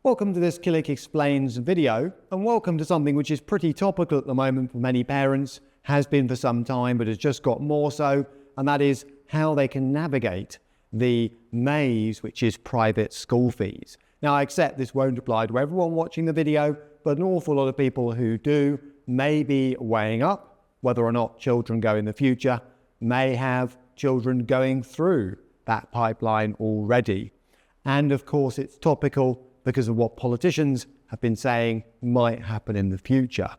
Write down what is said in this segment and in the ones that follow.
Welcome to this Killick Explains video, and welcome to something which is pretty topical at the moment for many parents, has been for some time, but has just got more so, and that is how they can navigate the maze which is private school fees. Now, I accept this won't apply to everyone watching the video, but an awful lot of people who do may be weighing up whether or not children go in the future, may have children going through that pipeline already. And of course, it's topical because of what politicians have been saying might happen in the future.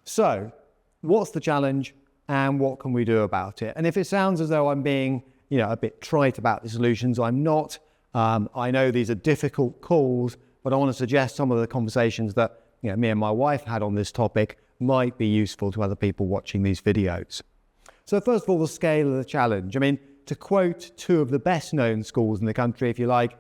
So, what's the challenge and what can we do about it? And if it sounds as though I'm being, a bit trite about the solutions, I'm not. I know these are difficult calls, but I want to suggest some of the conversations that me and my wife had on this topic might be useful to other people watching these videos. So first of all, the scale of the challenge. To quote two of the best known schools in the country, if you like,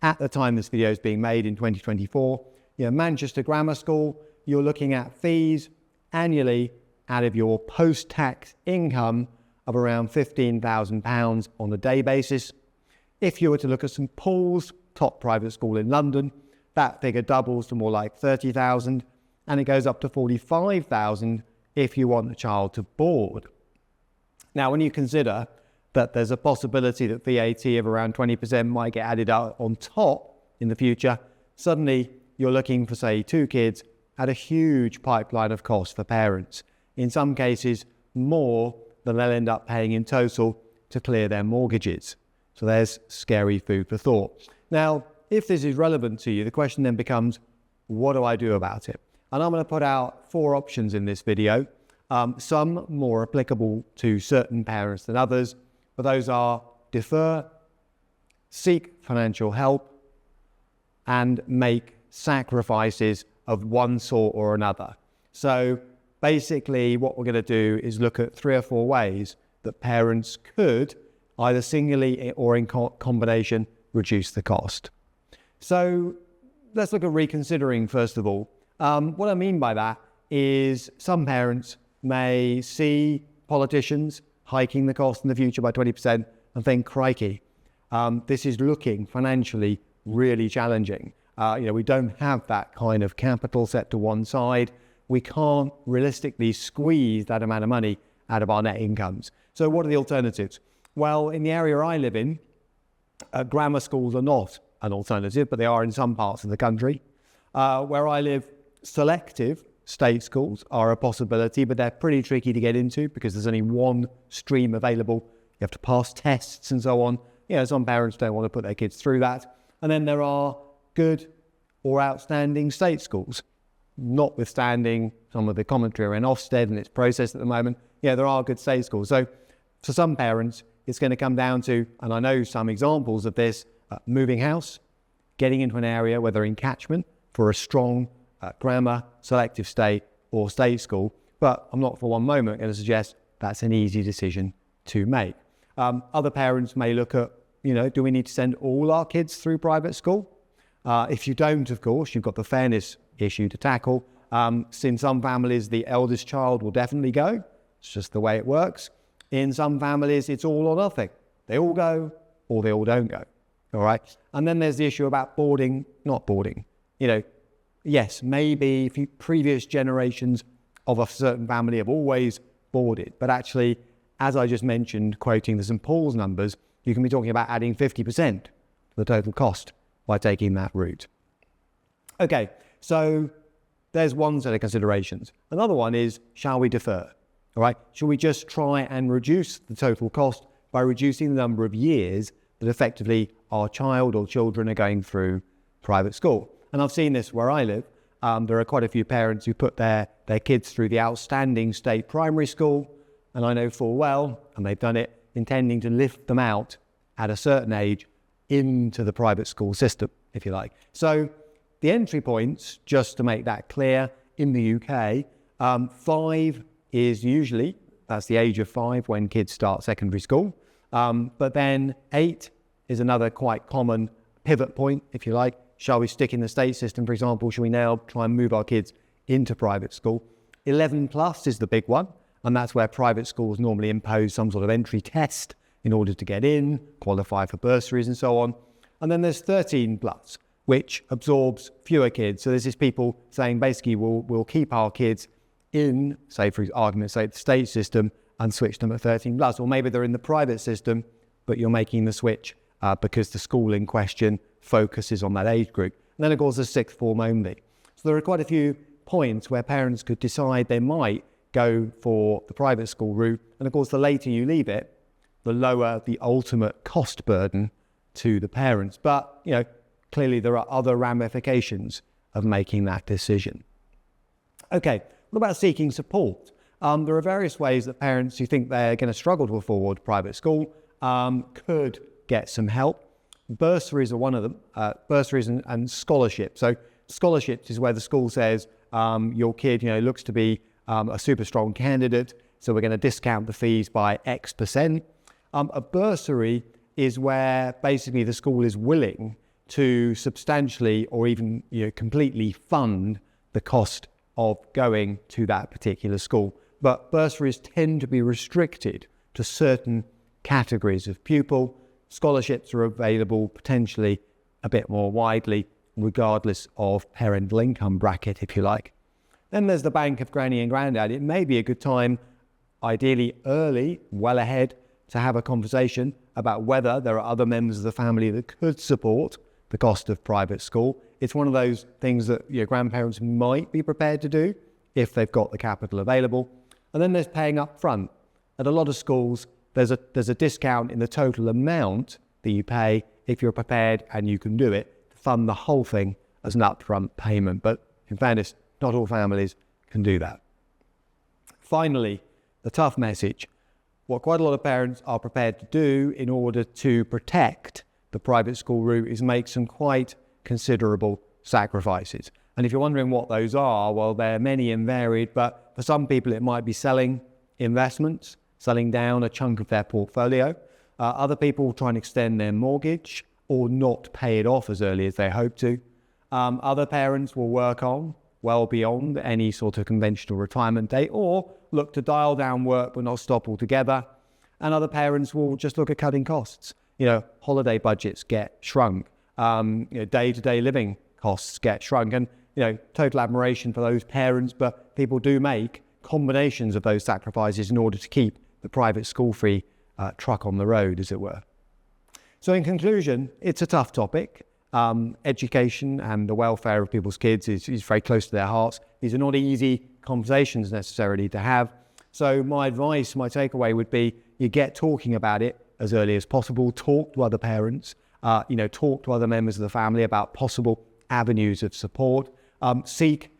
at the time this video is being made in 2024, Manchester Grammar School, you're looking at fees annually out of your post-tax income of around £15,000 on a day basis. If you were to look at St Paul's, top private school in London, that figure doubles to more like 30,000, and it goes up to 45,000 if you want the child to board. Now, when you consider that there's a possibility that VAT of around 20% might get added on top in the future, suddenly you're looking for, say, 2 kids at a huge pipeline of costs for parents. In some cases, more than they'll end up paying in total to clear their mortgages. So there's scary food for thought. Now, if this is relevant to you, the question then becomes, what do I do about it? And I'm going to put out 4 options in this video, some more applicable to certain parents than others, but those are defer, seek financial help, and make sacrifices of one sort or another. So basically what we're going to do is look at 3 or 4 ways that parents could, either singly or in combination, reduce the cost. So let's look at reconsidering first of all. What I mean by that is some parents may see politicians hiking the cost in the future by 20% and think, crikey, this is looking financially really challenging. We don't have that kind of capital set to one side. We can't realistically squeeze that amount of money out of our net incomes. So what are the alternatives? Well, in the area I live in, grammar schools are not an alternative, but they are in some parts of the country. Where I live, selective state schools are a possibility, but they're pretty tricky to get into because there's only one stream available. You have to pass tests and so on. Some parents don't want to put their kids through that. And then there are good or outstanding state schools, notwithstanding some of the commentary around Ofsted and its process at the moment. There are good state schools. So for some parents, it's going to come down to, and I know some examples of this, moving house, getting into an area where they're in catchment for a strong grammar, selective state or state school, but I'm not for one moment going to suggest that's an easy decision to make. Other parents may look at, do we need to send all our kids through private school? If you don't, of course, you've got the fairness issue to tackle. In some families, the eldest child will definitely go. It's just the way it works. In some families, it's all or nothing. They all go or they all don't go. All right. And then there's the issue about boarding, not boarding. Yes, maybe if previous generations of a certain family have always boarded, but actually, as I just mentioned, quoting the St Paul's numbers, you can be talking about adding 50% to the total cost by taking that route. Okay, so there's one set of considerations. Another one is, shall we defer? All right, shall we just try and reduce the total cost by reducing the number of years that effectively our child or children are going through private school? And I've seen this where I live. There are quite a few parents who put their kids through the outstanding state primary school, and I know full well, and they've done it, intending to lift them out at a certain age into the private school system, if you like. So the entry points, just to make that clear, in the UK, 5 is usually, that's the age of 5 when kids start secondary school. But then 8 is another quite common pivot point, if you like. Shall we stick in the state system, for example? Shall we now try and move our kids into private school? 11 plus is the big one, and that's where private schools normally impose some sort of entry test in order to get in, qualify for bursaries and so on. And then there's 13 plus, which absorbs fewer kids. So this is people saying basically we'll keep our kids in, say for argument's sake, the state system and switch them at 13 plus. Or maybe they're in the private system, but you're making the switch because the school in question focuses on that age group. And then of course there's sixth form only. So there are quite a few points where parents could decide they might go for the private school route. And of course the later you leave it, the lower the ultimate cost burden to the parents. But, you know, clearly there are other ramifications of making that decision. Okay, what about seeking support? There are various ways that parents who think they're going to struggle to afford private school could get some help. Bursaries are one of them, bursaries and scholarships. So scholarships is where the school says your kid, you know, looks to be a super strong candidate, so we're going to discount the fees by X%. A bursary is where basically the school is willing to substantially or even, you know, completely fund the cost of going to that particular school. But bursaries tend to be restricted to certain categories of pupil. Scholarships are available potentially a bit more widely, regardless of parental income bracket, if you like. Then there's the bank of granny and granddad. It may be a good time, ideally early, well ahead, to have a conversation about whether there are other members of the family that could support the cost of private school. It's one of those things that your grandparents might be prepared to do if they've got the capital available. And then there's paying up front. At a lot of schools, there's a discount in the total amount that you pay if you're prepared and you can do it to fund the whole thing as an upfront payment. But in fairness, not all families can do that. Finally, the tough message. What quite a lot of parents are prepared to do in order to protect the private school route is make some quite considerable sacrifices. And if you're wondering what those are, well, they're many and varied, but for some people it might be selling investments, selling down a chunk of their portfolio. Other people try and extend their mortgage or not pay it off as early as they hope to. Other parents will work on well beyond any sort of conventional retirement date, or look to dial down work but not stop altogether. And other parents will just look at cutting costs. You know, holiday budgets get shrunk. Day-to-day living costs get shrunk. And, you know, total admiration for those parents, but people do make combinations of those sacrifices in order to keep the private school-free truck on the road, as it were. So in conclusion, it's a tough topic. Education and the welfare of people's kids is very close to their hearts. These are not easy conversations necessarily to have. So my advice, my takeaway would be you get talking about it as early as possible. Talk to other parents, talk to other members of the family about possible avenues of support. Seek,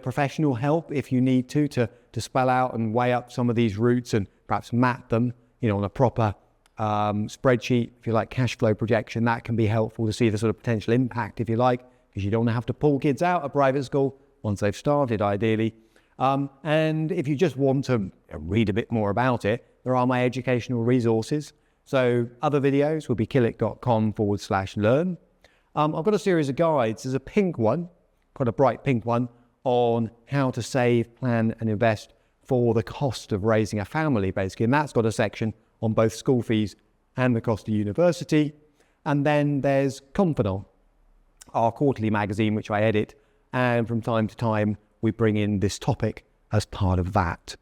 professional help if you need to spell out and weigh up some of these routes and perhaps map them, on a proper spreadsheet, if you like, cash flow projection. That can be helpful to see the sort of potential impact, if you like, because you don't have to pull kids out of private school once they've started, ideally. And if you just want to read a bit more about it, there are my educational resources. So other videos will be killick.com/learn. I've got a series of guides. There's a pink one, quite a bright pink one, on how to save, plan and invest for the cost of raising a family, basically. And that's got a section on both school fees and the cost of university. And then there's Confidant, our quarterly magazine, which I edit. And from time to time, we bring in this topic as part of that.